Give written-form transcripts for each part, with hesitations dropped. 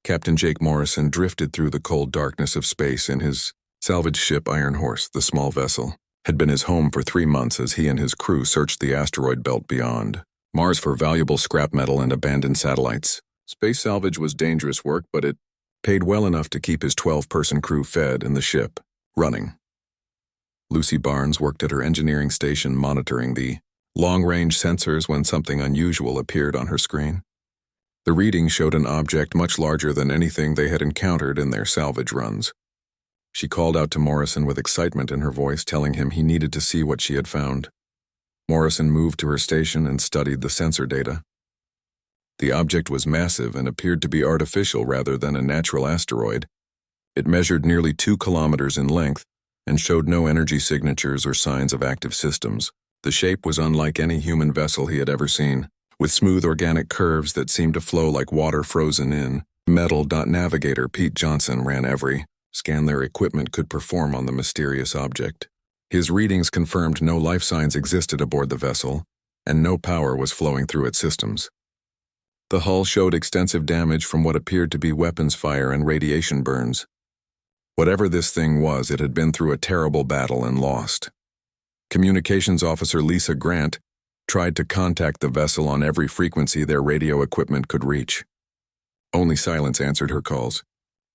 Captain Jake Morrison drifted through the cold darkness of space in his salvage ship Iron Horse. The small vessel had been his home for 3 months as he and his crew searched the asteroid belt beyond Mars for valuable scrap metal and abandoned satellites. Space salvage was dangerous work, but it paid well enough to keep his 12-person crew fed and the ship running. Lucy Barnes worked at her engineering station monitoring the long-range sensors when something unusual appeared on her screen. The reading showed an object much larger than anything they had encountered in their salvage runs. She called out to Morrison with excitement in her voice, telling him he needed to see what she had found. Morrison moved to her station and studied the sensor data. The object was massive and appeared to be artificial rather than a natural asteroid. It measured nearly 2 kilometers in length and showed no energy signatures or signs of active systems. The shape was unlike any human vessel he had ever seen, with smooth organic curves that seemed to flow like water frozen in metal. Navigator Pete Johnson ran every scan their equipment could perform on the mysterious object. His readings confirmed no life signs existed aboard the vessel, and no power was flowing through its systems. The hull showed extensive damage from what appeared to be weapons fire and radiation burns. Whatever this thing was, it had been through a terrible battle and lost. Communications Officer Lisa Grant tried to contact the vessel on every frequency their radio equipment could reach. Only silence answered her calls.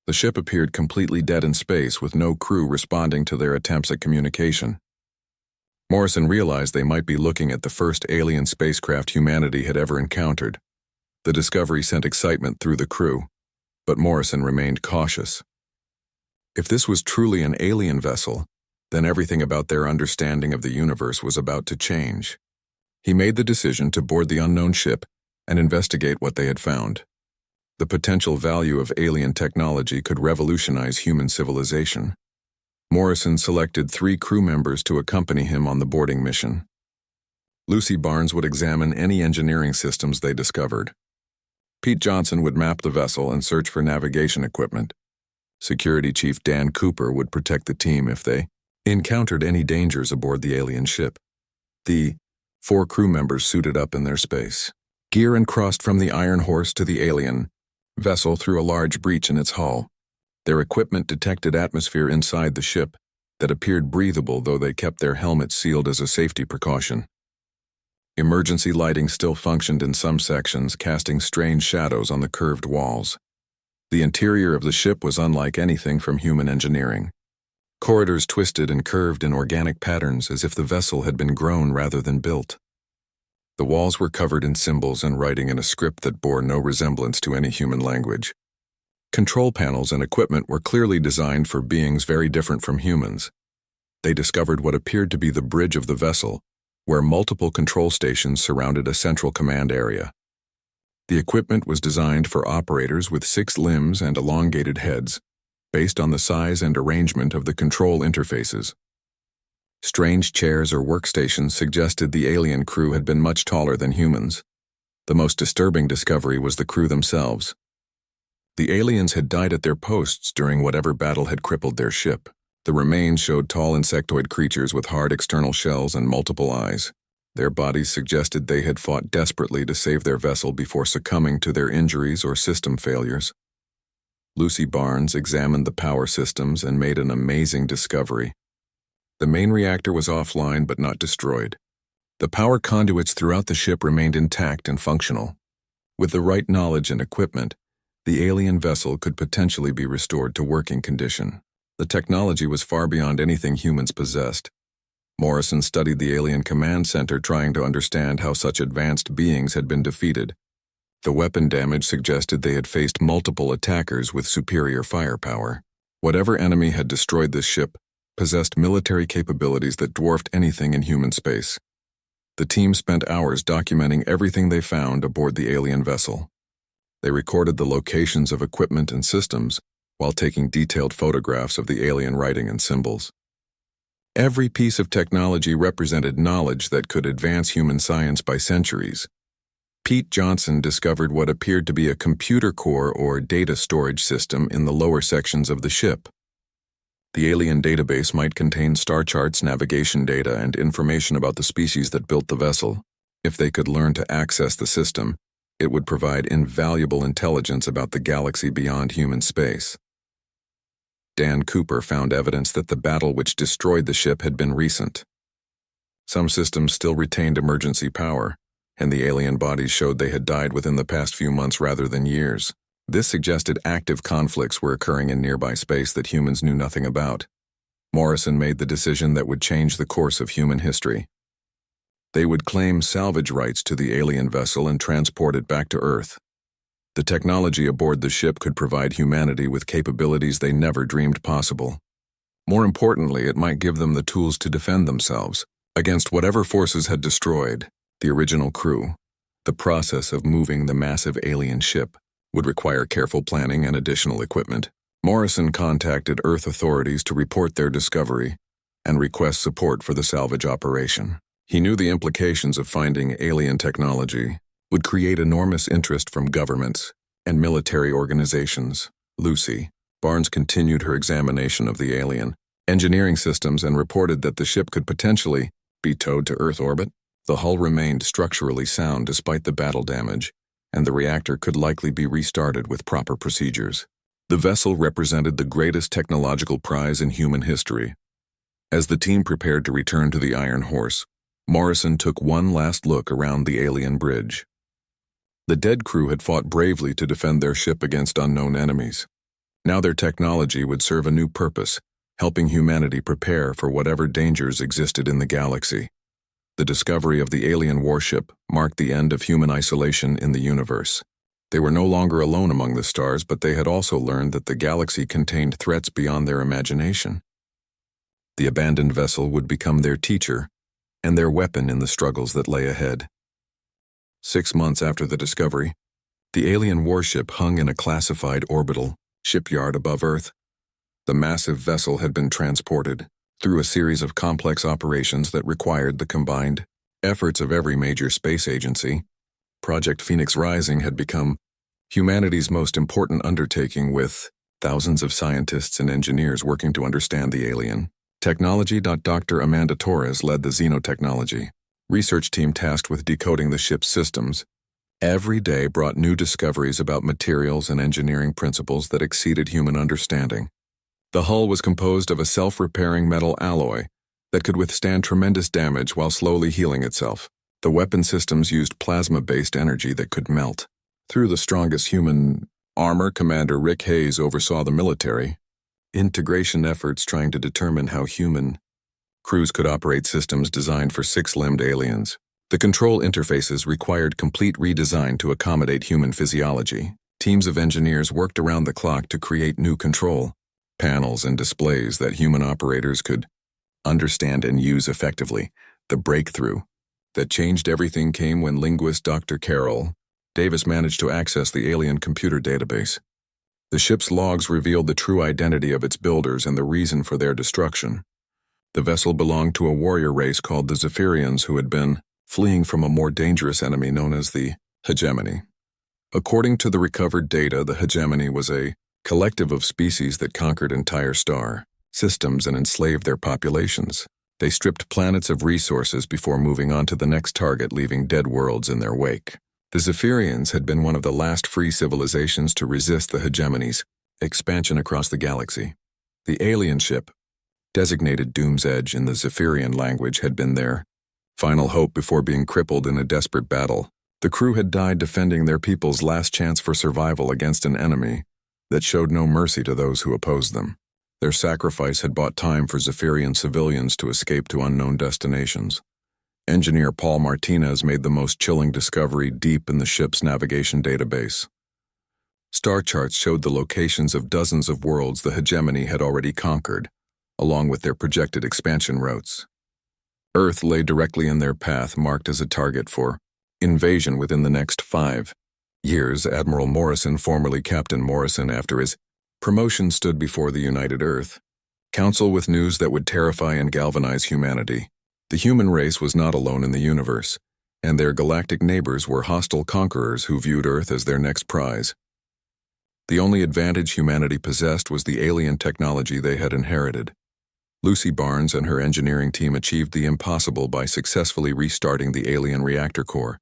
The ship appeared completely dead in space, with no crew responding to their attempts at communication. Morrison realized they might be looking at the first alien spacecraft humanity had ever encountered. The discovery sent excitement through the crew, but Morrison remained cautious. If this was truly an alien vessel, then everything about their understanding of the universe was about to change. He made the decision to board the unknown ship and investigate what they had found. The potential value of alien technology could revolutionize human civilization. Morrison selected 3 crew members to accompany him on the boarding mission. Lucy Barnes would examine any engineering systems they discovered. Pete Johnson would map the vessel and search for navigation equipment. Security Chief Dan Cooper would protect the team if they encountered any dangers aboard the alien ship. The 4 crew members suited up in their space gear and crossed from the Iron Horse to the alien vessel through a large breach in its hull. Their equipment detected atmosphere inside the ship that appeared breathable, though they kept their helmets sealed as a safety precaution. Emergency lighting still functioned in some sections, casting strange shadows on the curved walls. The interior of the ship was unlike anything from human engineering. Corridors twisted and curved in organic patterns as if the vessel had been grown rather than built. The walls were covered in symbols and writing in a script that bore no resemblance to any human language. Control panels and equipment were clearly designed for beings very different from humans. They discovered what appeared to be the bridge of the vessel, where multiple control stations surrounded a central command area. The equipment was designed for operators with 6 limbs and elongated heads, based on the size and arrangement of the control interfaces. Strange chairs or workstations suggested the alien crew had been much taller than humans. The most disturbing discovery was the crew themselves. The aliens had died at their posts during whatever battle had crippled their ship. The remains showed tall insectoid creatures with hard external shells and multiple eyes. Their bodies suggested they had fought desperately to save their vessel before succumbing to their injuries or system failures. Lucy Barnes examined the power systems and made an amazing discovery. The main reactor was offline but not destroyed. The power conduits throughout the ship remained intact and functional. With the right knowledge and equipment, the alien vessel could potentially be restored to working condition. The technology was far beyond anything humans possessed. Morrison studied the alien command center, trying to understand how such advanced beings had been defeated. The weapon damage suggested they had faced multiple attackers with superior firepower. Whatever enemy had destroyed this ship possessed military capabilities that dwarfed anything in human space. The team spent hours documenting everything they found aboard the alien vessel. They recorded the locations of equipment and systems while taking detailed photographs of the alien writing and symbols. Every piece of technology represented knowledge that could advance human science by centuries. Pete Johnson discovered what appeared to be a computer core or data storage system in the lower sections of the ship. The alien database might contain star charts, navigation data, and information about the species that built the vessel. If they could learn to access the system, It would provide invaluable intelligence about the galaxy beyond human space. Dan Cooper found evidence that the battle which destroyed the ship had been recent. Some systems still retained emergency power, and the alien bodies showed they had died within the past few months rather than years. This suggested active conflicts were occurring in nearby space that humans knew nothing about. Morrison made the decision that would change the course of human history. They would claim salvage rights to the alien vessel and transport it back to Earth. The technology aboard the ship could provide humanity with capabilities they never dreamed possible. More importantly, it might give them the tools to defend themselves against whatever forces had destroyed the original crew. The process of moving the massive alien ship would require careful planning and additional equipment. Morrison contacted Earth authorities to report their discovery and request support for the salvage operation. He knew the implications of finding alien technology would create enormous interest from governments and military organizations. Lucy Barnes continued her examination of the alien engineering systems and reported that the ship could potentially be towed to Earth orbit. The hull remained structurally sound despite the battle damage, and the reactor could likely be restarted with proper procedures. The vessel represented the greatest technological prize in human history. As the team prepared to return to the Iron Horse, Morrison took one last look around the alien bridge. The dead crew had fought bravely to defend their ship against unknown enemies. Now their technology would serve a new purpose, helping humanity prepare for whatever dangers existed in the galaxy. The discovery of the alien warship marked the end of human isolation in the universe. They were no longer alone among the stars, but they had also learned that the galaxy contained threats beyond their imagination. The abandoned vessel would become their teacher and their weapon in the struggles that lay ahead. 6 months after the discovery, the alien warship hung in a classified orbital shipyard above Earth. The massive vessel had been transported through a series of complex operations that required the combined efforts of every major space agency. Project Phoenix Rising had become humanity's most important undertaking, with thousands of scientists and engineers working to understand the alien technology. Dr. Amanda Torres led the xenotechnology research team tasked with decoding the ship's systems. Every day brought new discoveries about materials and engineering principles that exceeded human understanding. The hull was composed of a self-repairing metal alloy that could withstand tremendous damage while slowly healing itself. The weapon systems used plasma-based energy that could melt. Through the strongest human armor, Commander Rick Hayes oversaw the military integration efforts, trying to determine how human crews could operate systems designed for 6-limbed aliens. The control interfaces required complete redesign to accommodate human physiology. Teams of engineers worked around the clock to create new control panels and displays that human operators could understand and use effectively. The breakthrough that changed everything came when linguist Dr. Carol Davis managed to access the alien computer database. The ship's logs revealed the true identity of its builders and the reason for their destruction. The vessel belonged to a warrior race called the Zephyrians, who had been fleeing from a more dangerous enemy known as the hegemony. According to the recovered data, the hegemony was a collective of species that conquered entire star systems and enslaved their populations. They stripped planets of resources before moving on to the next target, leaving dead worlds in their wake. The Zephyrians had been one of the last free civilizations to resist the hegemony's expansion across the galaxy. The alien ship, designated Doom's Edge in the Zephyrian language, had been their final hope before being crippled in a desperate battle. The crew had died defending their people's last chance for survival against an enemy that showed no mercy to those who opposed them. Their sacrifice had bought time for Zephyrian civilians to escape to unknown destinations. Engineer Paul Martinez made the most chilling discovery deep in the ship's navigation database. Star charts showed the locations of dozens of worlds the hegemony had already conquered, along with their projected expansion routes. Earth lay directly in their path, marked as a target for invasion within the next 5 years. Admiral Morrison, formerly Captain Morrison, after his promotion, stood before the United Earth Council with news that would terrify and galvanize humanity. The human race was not alone in the universe, and their galactic neighbors were hostile conquerors who viewed Earth as their next prize. The only advantage humanity possessed was the alien technology they had inherited. Lucy Barnes and her engineering team achieved the impossible by successfully restarting the alien reactor core.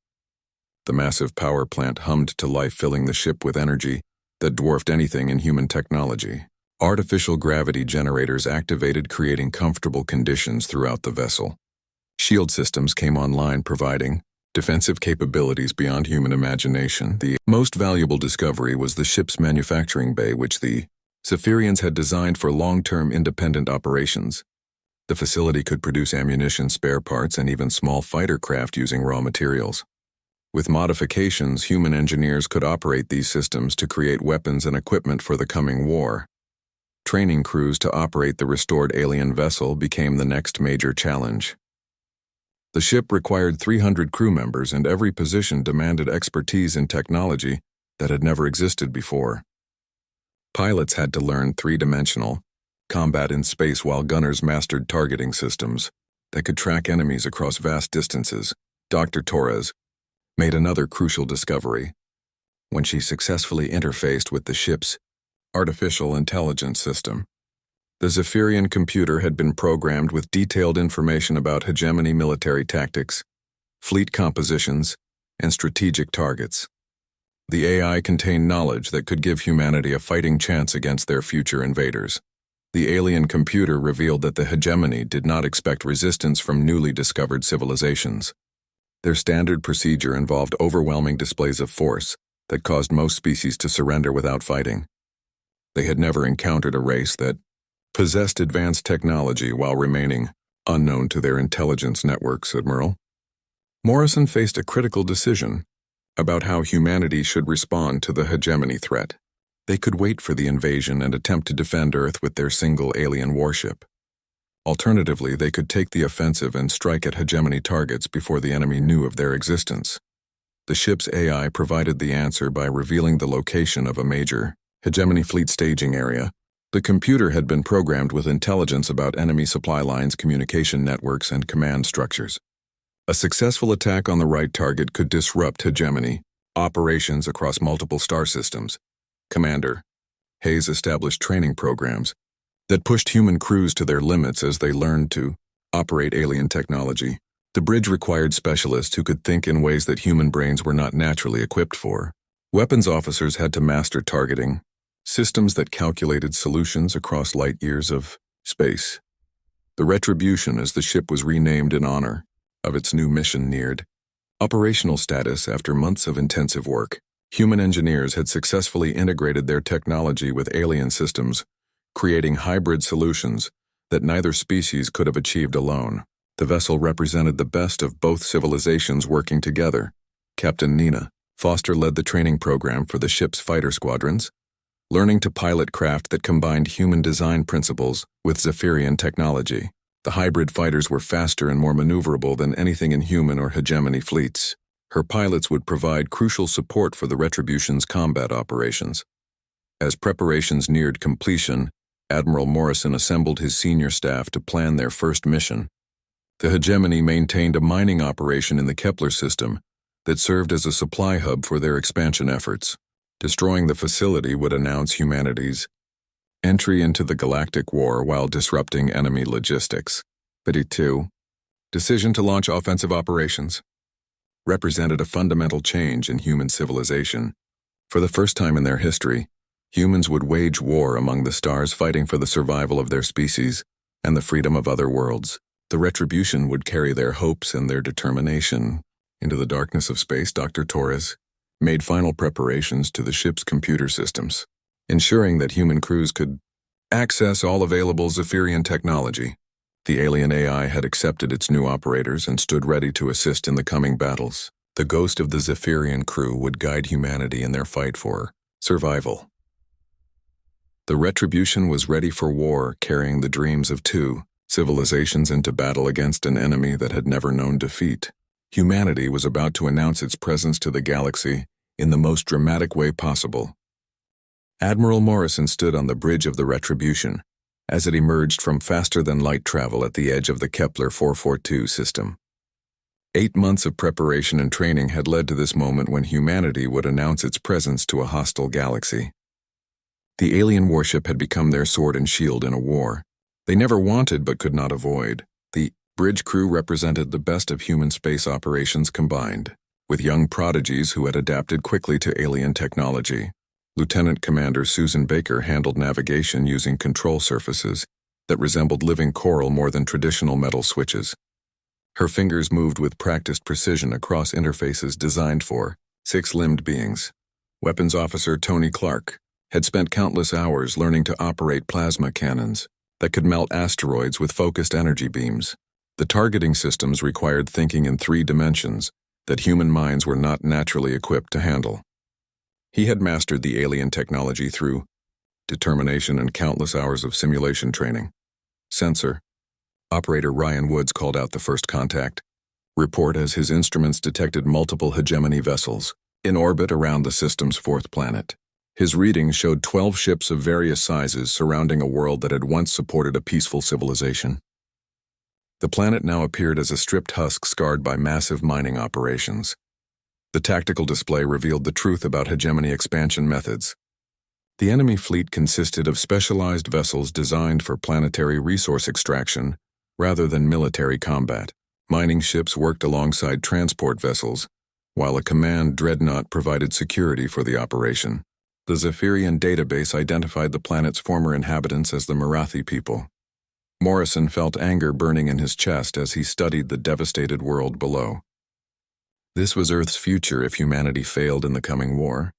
The massive power plant hummed to life, filling the ship with energy that dwarfed anything in human technology. Artificial gravity generators activated, creating comfortable conditions throughout the vessel. Shield systems came online, providing defensive capabilities beyond human imagination. The most valuable discovery was the ship's manufacturing bay, which the Zephyrians had designed for long-term independent operations. The facility could produce ammunition, spare parts, and even small fighter craft using raw materials. With modifications, human engineers could operate these systems to create weapons and equipment for the coming war. Training crews to operate the restored alien vessel became the next major challenge. The ship required 300 crew members, and every position demanded expertise in technology that had never existed before. Pilots had to learn three-dimensional combat in space, while gunners mastered targeting systems that could track enemies across vast distances. Dr. Torres made another crucial discovery when she successfully interfaced with the ship's artificial intelligence system. The Zephyrian computer had been programmed with detailed information about hegemony, military tactics, fleet compositions, and strategic targets. The AI contained knowledge that could give humanity a fighting chance against their future invaders. The alien computer revealed that the hegemony did not expect resistance from newly discovered civilizations. Their standard procedure involved overwhelming displays of force that caused most species to surrender without fighting. They had never encountered a race that possessed advanced technology while remaining unknown to their intelligence networks. Admiral Morrison faced a critical decision about how humanity should respond to the hegemony threat. They could wait for the invasion and attempt to defend Earth with their single alien warship. Alternatively, they could take the offensive and strike at hegemony targets before the enemy knew of their existence. The ship's AI provided the answer by revealing the location of a major hegemony fleet staging area. The computer had been programmed with intelligence about enemy supply lines, communication networks, and command structures. A successful attack on the right target could disrupt hegemony operations across multiple star systems. Commander Hayes established training programs that pushed human crews to their limits as they learned to operate alien technology. The bridge required specialists who could think in ways that human brains were not naturally equipped for. Weapons officers had to master targeting systems that calculated solutions across light years of space. The Retribution, as the ship was renamed in honor of its new mission, neared operational status after months of intensive work. Human engineers had successfully integrated their technology with alien systems, creating hybrid solutions that neither species could have achieved alone. The vessel represented the best of both civilizations working together. Captain Nina Foster led the training program for the ship's fighter squadrons, learning to pilot craft that combined human design principles with Zephyrian technology. The hybrid fighters were faster and more maneuverable than anything in human or hegemony fleets. Her pilots would provide crucial support for the Retribution's combat operations. As preparations neared completion, Admiral Morrison assembled his senior staff to plan their first mission. The hegemony maintained a mining operation in the Kepler system that served as a supply hub for their expansion efforts. Destroying the facility would announce humanity's entry into the Galactic War while disrupting enemy logistics. 52. Decision to launch offensive operations represented a fundamental change in human civilization. For the first time in their history, humans would wage war among the stars, fighting for the survival of their species and the freedom of other worlds. The Retribution would carry their hopes and their determination into the darkness of space. Dr. Torres made final preparations to the ship's computer systems, ensuring that human crews could access all available Zephyrian technology. The alien AI had accepted its new operators and stood ready to assist in the coming battles. The ghost of the Zephyrian crew would guide humanity in their fight for survival. The Retribution was ready for war, carrying the dreams of two civilizations into battle against an enemy that had never known defeat. Humanity was about to announce its presence to the galaxy in the most dramatic way possible. Admiral Morrison stood on the bridge of the Retribution as it emerged from faster-than-light travel at the edge of the Kepler 442 system. 8 months of preparation and training had led to this moment when humanity would announce its presence to a hostile galaxy. The alien warship had become their sword and shield in a war they never wanted but could not avoid. The bridge crew represented the best of human space operations combined. with young prodigies who had adapted quickly to alien technology. Lieutenant Commander Susan Baker handled navigation using control surfaces that resembled living coral more than traditional metal switches. Her fingers moved with practiced precision across interfaces designed for six-limbed beings. Weapons Officer Tony Clark had spent countless hours learning to operate plasma cannons that could melt asteroids with focused energy beams. The targeting systems required thinking in 3 dimensions that human minds were not naturally equipped to handle. He had mastered the alien technology through determination and countless hours of simulation training. Sensor. Operator Ryan Woods called out the first contact. Report as his instruments detected multiple hegemony vessels in orbit around the system's 4th planet. His readings showed 12 ships of various sizes surrounding a world that had once supported a peaceful civilization. The planet now appeared as a stripped husk scarred by massive mining operations. The tactical display revealed the truth about hegemony expansion methods. The enemy fleet consisted of specialized vessels designed for planetary resource extraction rather than military combat. Mining ships worked alongside transport vessels, while a command dreadnought provided security for the operation. The Zephyrian database identified the planet's former inhabitants as the Marathi people. Morrison felt anger burning in his chest as he studied the devastated world below. This was Earth's future if humanity failed in the coming war.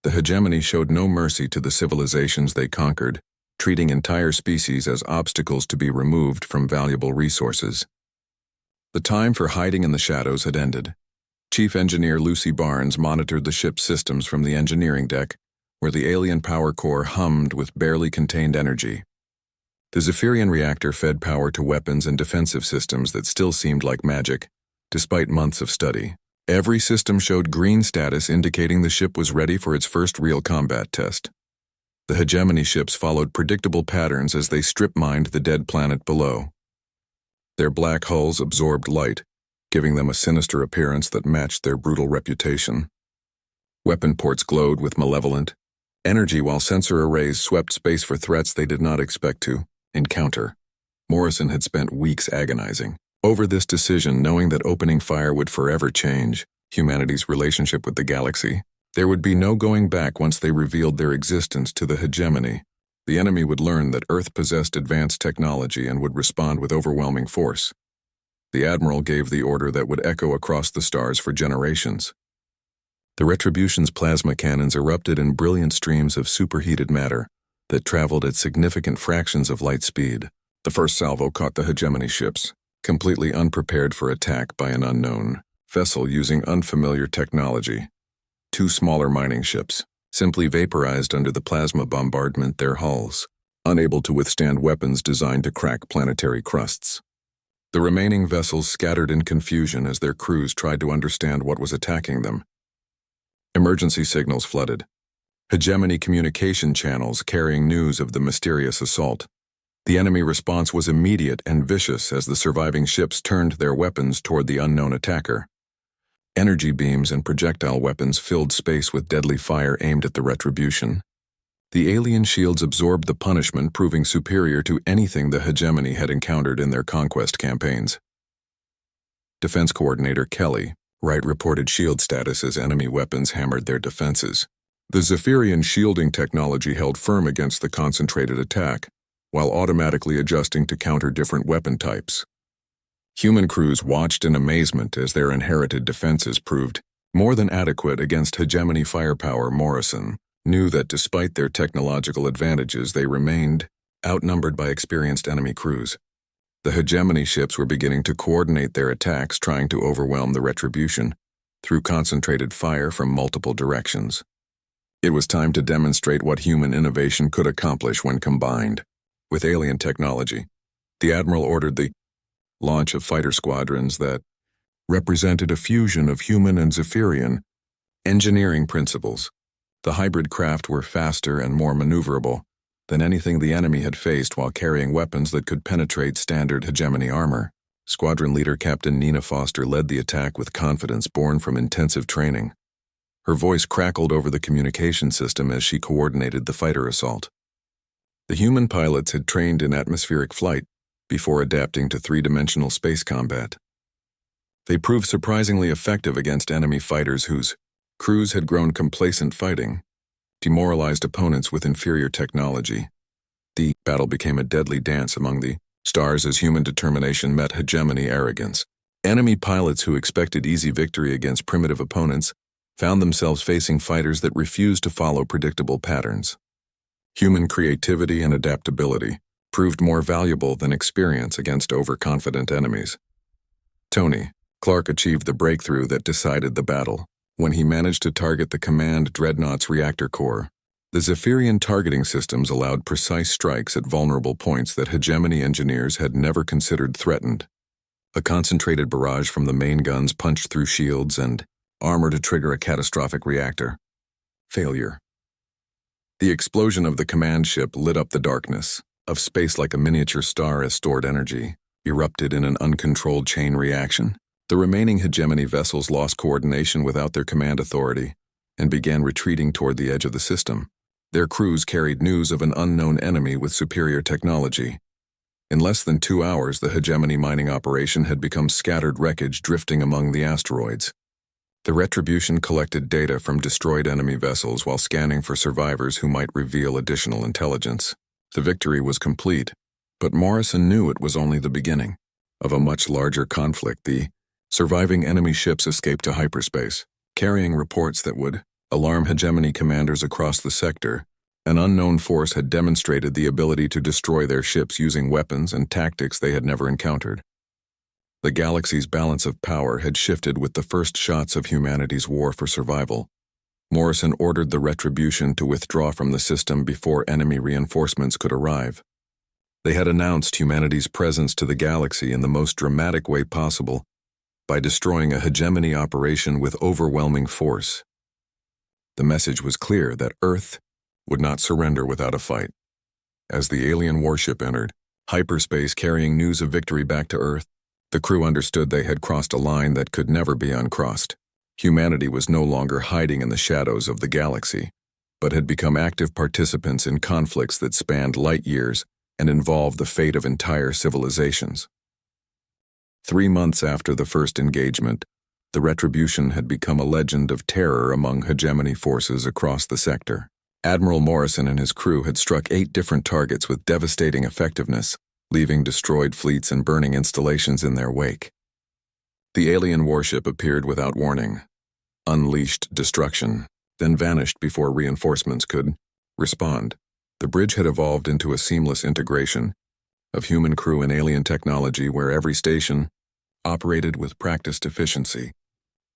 The hegemony showed no mercy to the civilizations they conquered, treating entire species as obstacles to be removed from valuable resources. The time for hiding in the shadows had ended. Chief Engineer Lucy Barnes monitored the ship's systems from the engineering deck, where the alien power core hummed with barely contained energy. The Zephyrian reactor fed power to weapons and defensive systems that still seemed like magic, despite months of study. Every system showed green status indicating the ship was ready for its first real combat test. The hegemony ships followed predictable patterns as they strip-mined the dead planet below. Their black hulls absorbed light, giving them a sinister appearance that matched their brutal reputation. Weapon ports glowed with malevolent energy while sensor arrays swept space for threats they did not expect to encounter. Morrison had spent weeks agonizing over this decision, knowing that opening fire would forever change humanity's relationship with the galaxy. There would be no going back once they revealed their existence to the hegemony. The enemy would learn that Earth possessed advanced technology and would respond with overwhelming force. The Admiral gave the order that would echo across the stars for generations. The Retribution's plasma cannons erupted in brilliant streams of superheated matter that traveled at significant fractions of light speed. The first salvo caught the hegemony ships, completely unprepared for attack by an unknown vessel using unfamiliar technology. 2 smaller mining ships simply vaporized under the plasma bombardment, their hulls unable to withstand weapons designed to crack planetary crusts. The remaining vessels scattered in confusion as their crews tried to understand what was attacking them. Emergency signals flooded. Hegemony communication channels carrying news of the mysterious assault. The enemy response was immediate and vicious as the surviving ships turned their weapons toward the unknown attacker. Energy beams and projectile weapons filled space with deadly fire aimed at the Retribution. The alien shields absorbed the punishment, proving superior to anything the hegemony had encountered in their conquest campaigns. Defense Coordinator Kelly Wright reported shield status as enemy weapons hammered their defenses. The Zephyrian shielding technology held firm against the concentrated attack, while automatically adjusting to counter different weapon types. Human crews watched in amazement as their inherited defenses proved more than adequate against hegemony firepower. Morrison knew that despite their technological advantages, they remained outnumbered by experienced enemy crews. The hegemony ships were beginning to coordinate their attacks, trying to overwhelm the Retribution through concentrated fire from multiple directions. It was time to demonstrate what human innovation could accomplish when combined with alien technology. The Admiral ordered the launch of fighter squadrons that represented a fusion of human and Zephyrian engineering principles. The hybrid craft were faster and more maneuverable than anything the enemy had faced while carrying weapons that could penetrate standard hegemony armor. Squadron leader Captain Nina Foster led the attack with confidence born from intensive training. Her voice crackled over the communication system as she coordinated the fighter assault. The human pilots had trained in atmospheric flight before adapting to 3-dimensional space combat. They proved surprisingly effective against enemy fighters whose crews had grown complacent fighting demoralized opponents with inferior technology. The battle became a deadly dance among the stars as human determination met hegemony arrogance. Enemy pilots who expected easy victory against primitive opponents found themselves facing fighters that refused to follow predictable patterns. Human creativity and adaptability proved more valuable than experience against overconfident enemies. Tony Clark achieved the breakthrough that decided the battle when he managed to target the command dreadnought's reactor core. The Zephyrian targeting systems allowed precise strikes at vulnerable points that hegemony engineers had never considered threatened. A concentrated barrage from the main guns punched through shields and armor to trigger a catastrophic reactor. Failure. The explosion of the command ship lit up the darkness of space like a miniature star as stored energy erupted in an uncontrolled chain reaction. The remaining hegemony vessels lost coordination without their command authority and began retreating toward the edge of the system. Their crews carried news of an unknown enemy with superior technology. In less than 2 hours, the hegemony mining operation had become scattered wreckage drifting among the asteroids. The Retribution collected data from destroyed enemy vessels while scanning for survivors who might reveal additional intelligence. The victory was complete, but Morrison knew it was only the beginning of a much larger conflict. The surviving enemy ships escaped to hyperspace, carrying reports that would alarm hegemony commanders across the sector. An unknown force had demonstrated the ability to destroy their ships using weapons and tactics they had never encountered. The galaxy's balance of power had shifted with the first shots of humanity's war for survival. Morrison ordered the Retribution to withdraw from the system before enemy reinforcements could arrive. They had announced humanity's presence to the galaxy in the most dramatic way possible, by destroying a hegemony operation with overwhelming force. The message was clear that Earth would not surrender without a fight. As the alien warship entered hyperspace carrying news of victory back to Earth, the crew understood they had crossed a line that could never be uncrossed. Humanity was no longer hiding in the shadows of the galaxy, but had become active participants in conflicts that spanned light years and involved the fate of entire civilizations. 3 months after the first engagement, the Retribution had become a legend of terror among hegemony forces across the sector. Admiral Morrison and his crew had struck 8 different targets with devastating effectiveness, leaving destroyed fleets and burning installations in their wake. The alien warship appeared without warning, unleashed destruction, then vanished before reinforcements could respond. The bridge had evolved into a seamless integration of human crew and alien technology where every station operated with practiced efficiency.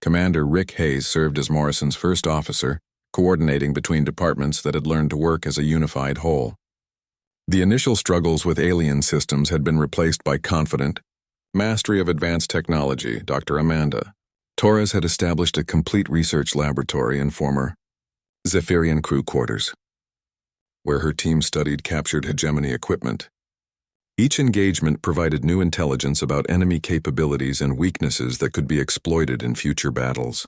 Commander Rick Hayes served as Morrison's first officer, coordinating between departments that had learned to work as a unified whole. The initial struggles with alien systems had been replaced by confident mastery of advanced technology. Dr. Amanda Torres had established a complete research laboratory in former Zephyrian crew quarters, where her team studied captured hegemony equipment. Each engagement provided new intelligence about enemy capabilities and weaknesses that could be exploited in future battles.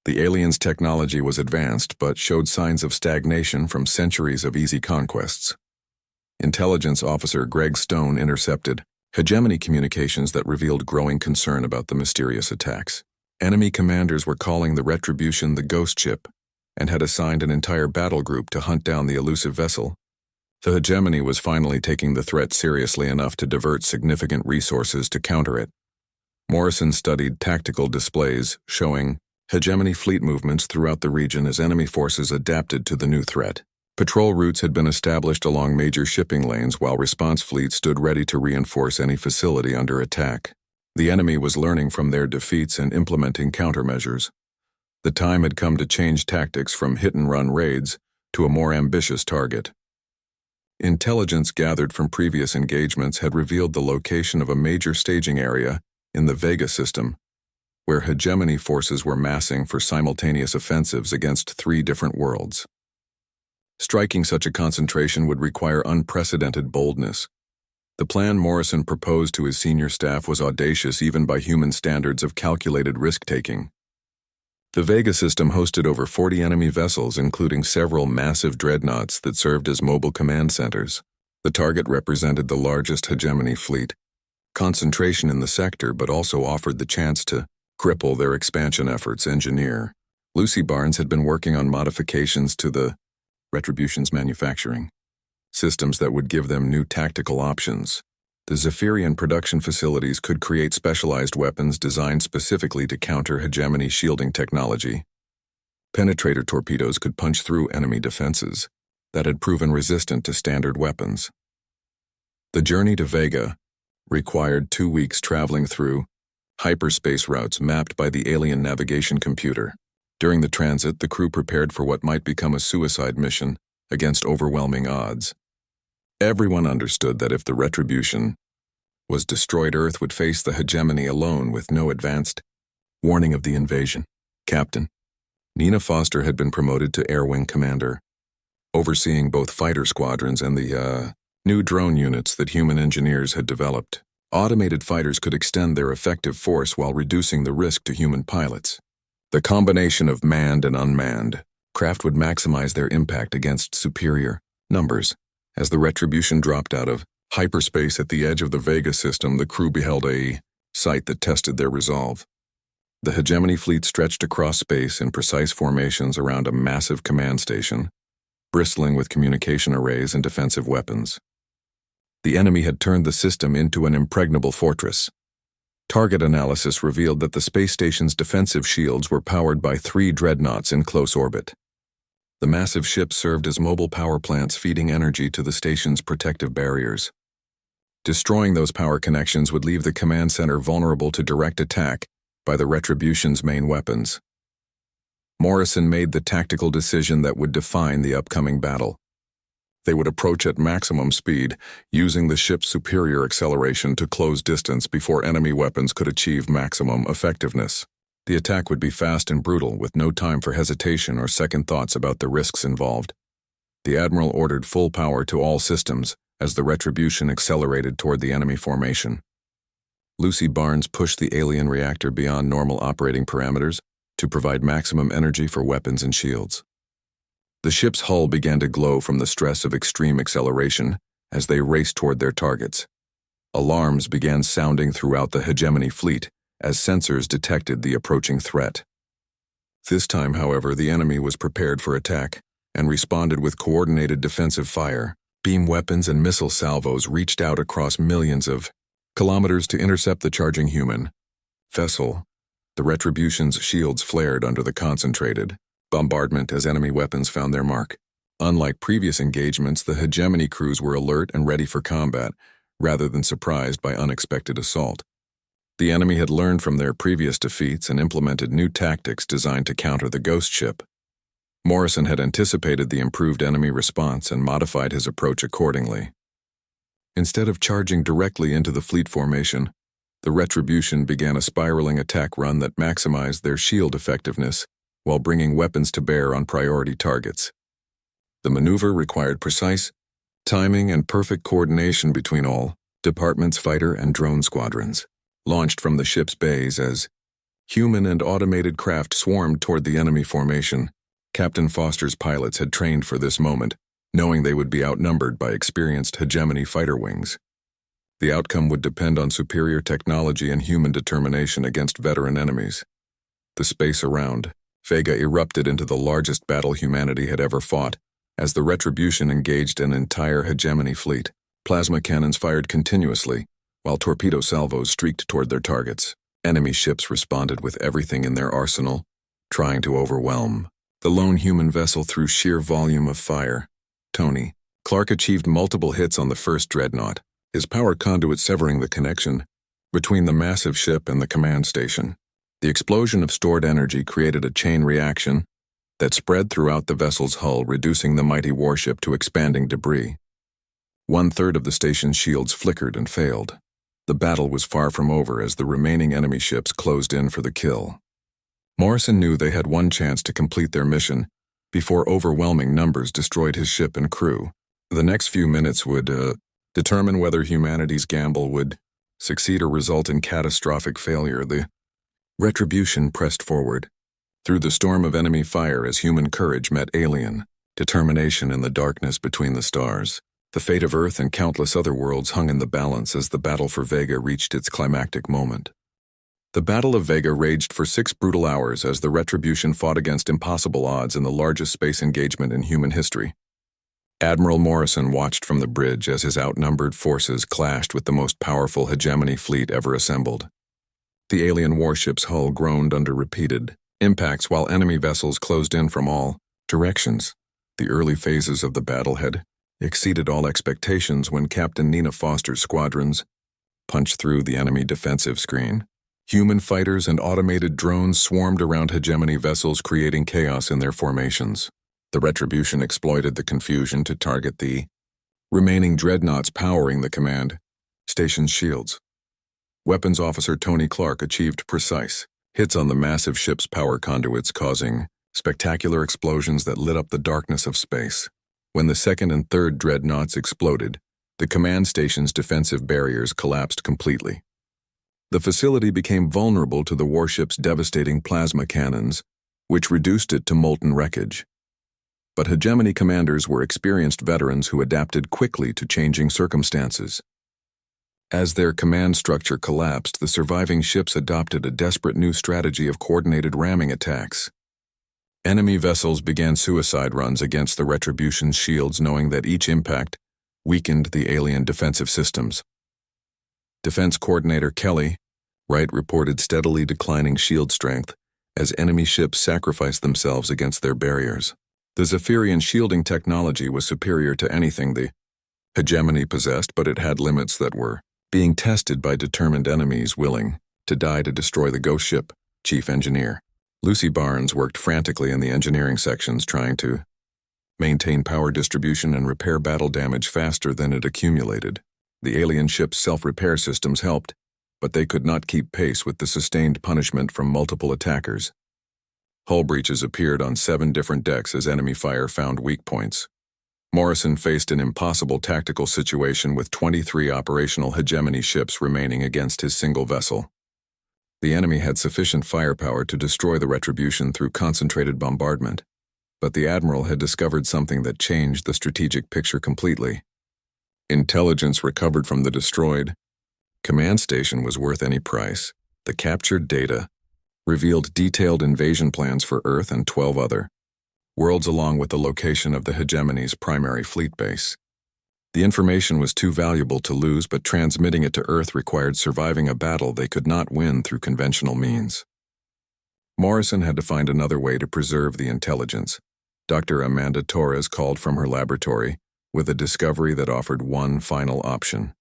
The aliens' technology was advanced but showed signs of stagnation from centuries of easy conquests. Intelligence Officer Greg Stone intercepted hegemony communications that revealed growing concern about the mysterious attacks. Enemy commanders were calling the Retribution the Ghost Ship and had assigned an entire battle group to hunt down the elusive vessel. The hegemony was finally taking the threat seriously enough to divert significant resources to counter it. Morrison studied tactical displays showing hegemony fleet movements throughout the region as enemy forces adapted to the new threat. Patrol routes had been established along major shipping lanes while response fleets stood ready to reinforce any facility under attack. The enemy was learning from their defeats and implementing countermeasures. The time had come to change tactics from hit-and-run raids to a more ambitious target. Intelligence gathered from previous engagements had revealed the location of a major staging area in the Vega system, where hegemony forces were massing for simultaneous offensives against 3 different worlds. Striking such a concentration would require unprecedented boldness. The plan Morrison proposed to his senior staff was audacious even by human standards of calculated risk-taking. The Vega system hosted over 40 enemy vessels, including several massive dreadnoughts that served as mobile command centers. The target represented the largest hegemony fleet, concentration in the sector, but also offered the chance to cripple their expansion efforts. Engineer Lucy Barnes had been working on modifications to the Retribution's manufacturing systems that would give them new tactical options. The Zephyrian production facilities could create specialized weapons designed specifically to counter hegemony shielding technology. Penetrator torpedoes could punch through enemy defenses that had proven resistant to standard weapons. The journey to Vega required 2 weeks traveling through hyperspace routes mapped by the alien navigation computer. During the transit, the crew prepared for what might become a suicide mission against overwhelming odds. Everyone understood that if the Retribution was destroyed, Earth would face the hegemony alone with no advanced warning of the invasion. Captain Nina Foster had been promoted to Air Wing Commander, overseeing both fighter squadrons and the new drone units that human engineers had developed. Automated fighters could extend their effective force while reducing the risk to human pilots. The combination of manned and unmanned craft would maximize their impact against superior numbers. As the Retribution dropped out of hyperspace at the edge of the Vega system, the crew beheld a sight that tested their resolve. The hegemony fleet stretched across space in precise formations around a massive command station, bristling with communication arrays and defensive weapons. The enemy had turned the system into an impregnable fortress. Target analysis revealed that the space station's defensive shields were powered by 3 dreadnoughts in close orbit. The massive ships served as mobile power plants, feeding energy to the station's protective barriers. Destroying those power connections would leave the command center vulnerable to direct attack by the Retribution's main weapons. Morrison made the tactical decision that would define the upcoming battle. They would approach at maximum speed, using the ship's superior acceleration to close distance before enemy weapons could achieve maximum effectiveness. The attack would be fast and brutal, with no time for hesitation or second thoughts about the risks involved. The Admiral ordered full power to all systems as the Retribution accelerated toward the enemy formation. Lucy Barnes pushed the alien reactor beyond normal operating parameters to provide maximum energy for weapons and shields. The ship's hull began to glow from the stress of extreme acceleration as they raced toward their targets. Alarms began sounding throughout the hegemony fleet as sensors detected the approaching threat. This time, however, the enemy was prepared for attack and responded with coordinated defensive fire. Beam weapons and missile salvos reached out across millions of kilometers to intercept the charging human vessel. The Retribution's shields flared under the concentrated bombardment as enemy weapons found their mark. Unlike previous engagements, the hegemony crews were alert and ready for combat, rather than surprised by unexpected assault. The enemy had learned from their previous defeats and implemented new tactics designed to counter the ghost ship. Morrison had anticipated the improved enemy response and modified his approach accordingly. Instead of charging directly into the fleet formation, the Retribution began a spiraling attack run that maximized their shield effectiveness while bringing weapons to bear on priority targets. The maneuver required precise timing and perfect coordination between all departments, fighter and drone squadrons. Launched from the ship's bays as human and automated craft swarmed toward the enemy formation, Captain Foster's pilots had trained for this moment, knowing they would be outnumbered by experienced hegemony fighter wings. The outcome would depend on superior technology and human determination against veteran enemies. The space around Vega erupted into the largest battle humanity had ever fought, as the Retribution engaged an entire hegemony fleet. Plasma cannons fired continuously, while torpedo salvos streaked toward their targets. Enemy ships responded with everything in their arsenal, trying to overwhelm the lone human vessel through sheer volume of fire. Tony Clark achieved multiple hits on the first dreadnought, his power conduit severing the connection between the massive ship and the command station. The explosion of stored energy created a chain reaction that spread throughout the vessel's hull, reducing the mighty warship to expanding debris. 1/3 of the station's shields flickered and failed. The battle was far from over as the remaining enemy ships closed in for the kill. Morrison knew they had one chance to complete their mission before overwhelming numbers destroyed his ship and crew. The next few minutes would determine whether humanity's gamble would succeed or result in catastrophic failure. The Retribution pressed forward through the storm of enemy fire as human courage met alien determination in the darkness between the stars. The fate of Earth and countless other worlds hung in the balance as the battle for Vega reached its climactic moment. The Battle of Vega raged for 6 brutal hours as the Retribution fought against impossible odds in the largest space engagement in human history. Admiral Morrison watched from the bridge as his outnumbered forces clashed with the most powerful hegemony fleet ever assembled. The alien warship's hull groaned under repeated impacts while enemy vessels closed in from all directions. The early phases of the battle had exceeded all expectations when Captain Nina Foster's squadrons punched through the enemy defensive screen. Human fighters and automated drones swarmed around hegemony vessels, creating chaos in their formations. The Retribution exploited the confusion to target the remaining dreadnoughts powering the command station's shields. Weapons Officer Tony Clark achieved precise hits on the massive ship's power conduits, causing spectacular explosions that lit up the darkness of space. When the second and third dreadnoughts exploded, the command station's defensive barriers collapsed completely. The facility became vulnerable to the warship's devastating plasma cannons, which reduced it to molten wreckage. But hegemony commanders were experienced veterans who adapted quickly to changing circumstances. As their command structure collapsed, the surviving ships adopted a desperate new strategy of coordinated ramming attacks. Enemy vessels began suicide runs against the Retribution's shields, knowing that each impact weakened the alien defensive systems. Defense Coordinator Kelly Wright reported steadily declining shield strength as enemy ships sacrificed themselves against their barriers. The Zephyrian shielding technology was superior to anything the hegemony possessed, but it had limits that were being tested by determined enemies willing to die to destroy the ghost ship. Chief Engineer Lucy Barnes worked frantically in the engineering sections, trying to maintain power distribution and repair battle damage faster than it accumulated. The alien ship's self-repair systems helped, but they could not keep pace with the sustained punishment from multiple attackers. Hull breaches appeared on 7 different decks as enemy fire found weak points. Morrison faced an impossible tactical situation with 23 operational hegemony ships remaining against his single vessel. The enemy had sufficient firepower to destroy the Retribution through concentrated bombardment, but the Admiral had discovered something that changed the strategic picture completely. Intelligence recovered from the destroyed command station was worth any price. The captured data revealed detailed invasion plans for Earth and 12 other worlds, along with the location of the hegemony's primary fleet base. The information was too valuable to lose, but transmitting it to Earth required surviving a battle they could not win through conventional means. Morrison had to find another way to preserve the intelligence. Dr. Amanda Torres called from her laboratory with a discovery that offered one final option.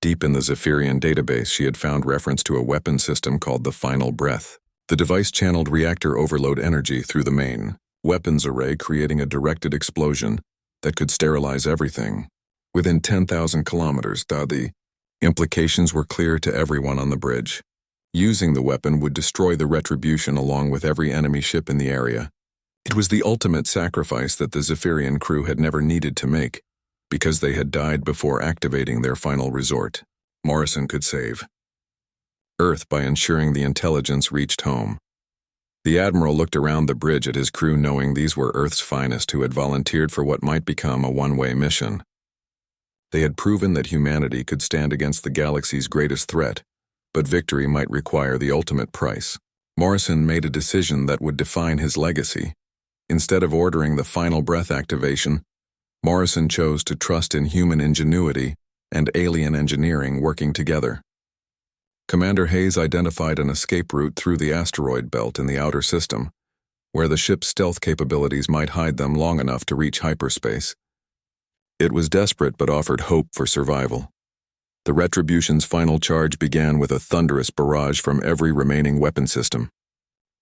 Deep in the Zephyrian database, she had found reference to a weapon system called the Final Breath. The device channeled reactor overload energy through the main weapons array, creating a directed explosion that could sterilize everything within 10,000 kilometers. The implications were clear to everyone on the bridge. Using the weapon would destroy the Retribution along with every enemy ship in the area. It was the ultimate sacrifice that the Zephyrian crew had never needed to make, because they had died before activating their final resort. Morrison could save Earth by ensuring the intelligence reached home. The Admiral looked around the bridge at his crew, knowing these were Earth's finest who had volunteered for what might become a one-way mission. They had proven that humanity could stand against the galaxy's greatest threat, but victory might require the ultimate price. Morrison made a decision that would define his legacy. Instead of ordering the Final Breath activation, Morrison chose to trust in human ingenuity and alien engineering working together. Commander Hayes identified an escape route through the asteroid belt in the outer system, where the ship's stealth capabilities might hide them long enough to reach hyperspace. It was desperate but offered hope for survival. The Retribution's final charge began with a thunderous barrage from every remaining weapon system.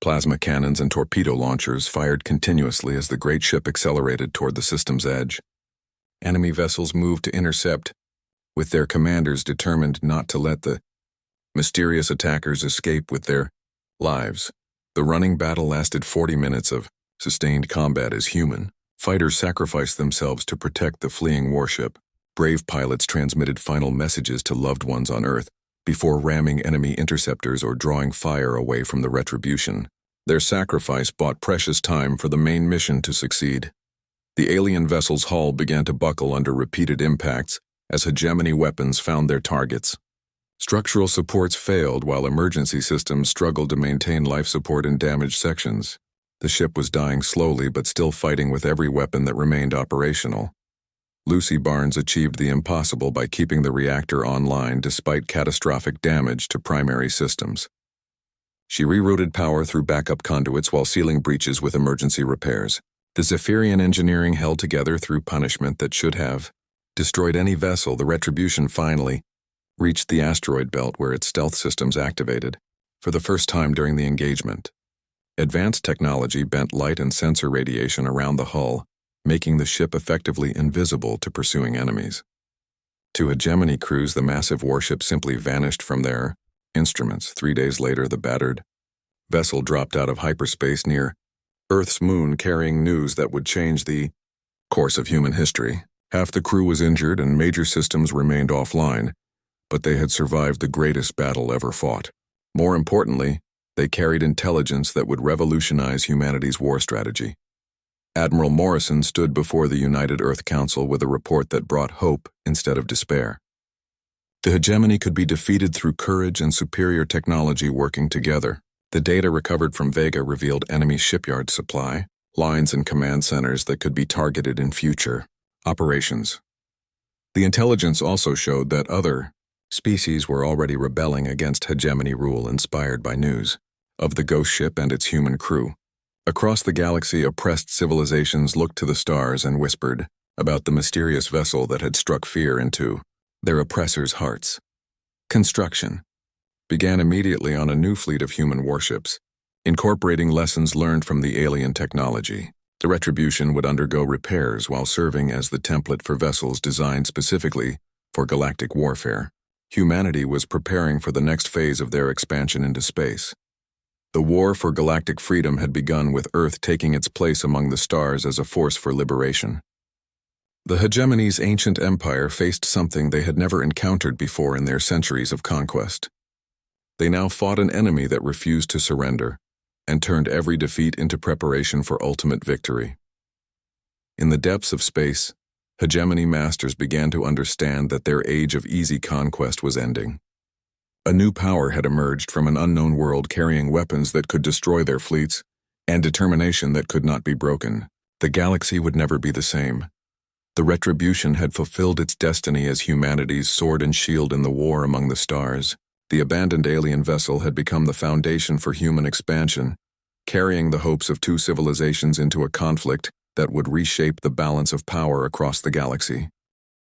Plasma cannons and torpedo launchers fired continuously as the great ship accelerated toward the system's edge. Enemy vessels moved to intercept, with their commanders determined not to let the mysterious attackers escape with their lives. The running battle lasted 40 minutes of sustained combat as human fighters sacrificed themselves to protect the fleeing warship. Brave pilots transmitted final messages to loved ones on Earth before ramming enemy interceptors or drawing fire away from the Retribution. Their sacrifice bought precious time for the main mission to succeed. The alien vessel's hull began to buckle under repeated impacts as hegemony weapons found their targets. Structural supports failed while emergency systems struggled to maintain life support in damaged sections. The ship was dying slowly but still fighting with every weapon that remained operational. Lucy Barnes achieved the impossible by keeping the reactor online despite catastrophic damage to primary systems. She rerouted power through backup conduits while sealing breaches with emergency repairs. The Zephyrian engineering held together through punishment that should have destroyed any vessel. The Retribution finally reached the asteroid belt where its stealth systems activated for the first time during the engagement. Advanced technology bent light and sensor radiation around the hull, making the ship effectively invisible to pursuing enemies. To hegemony crews, the massive warship simply vanished from their instruments. 3 days later, the battered vessel dropped out of hyperspace near Earth's moon, carrying news that would change the course of human history. Half the crew was injured and major systems remained offline, but they had survived the greatest battle ever fought. More importantly, they carried intelligence that would revolutionize humanity's war strategy. Admiral Morrison stood before the United Earth Council with a report that brought hope instead of despair. The hegemony could be defeated through courage and superior technology working together. The data recovered from Vega revealed enemy shipyard supply, lines and command centers that could be targeted in future operations. The intelligence also showed that other species were already rebelling against hegemony rule, inspired by news of the ghost ship and its human crew. Across the galaxy, oppressed civilizations looked to the stars and whispered about the mysterious vessel that had struck fear into their oppressors' hearts. Construction began immediately on a new fleet of human warships, incorporating lessons learned from the alien technology. The Retribution would undergo repairs while serving as the template for vessels designed specifically for galactic warfare. Humanity was preparing for the next phase of their expansion into space. The war for galactic freedom had begun, with Earth taking its place among the stars as a force for liberation. The hegemony's ancient empire faced something they had never encountered before in their centuries of conquest. They now fought an enemy that refused to surrender and turned every defeat into preparation for ultimate victory. In the depths of space, hegemony masters began to understand that their age of easy conquest was ending. A new power had emerged from an unknown world, carrying weapons that could destroy their fleets and determination that could not be broken. The galaxy would never be the same. The Retribution had fulfilled its destiny as humanity's sword and shield in the war among the stars. The abandoned alien vessel had become the foundation for human expansion, carrying the hopes of two civilizations into a conflict that would reshape the balance of power across the galaxy.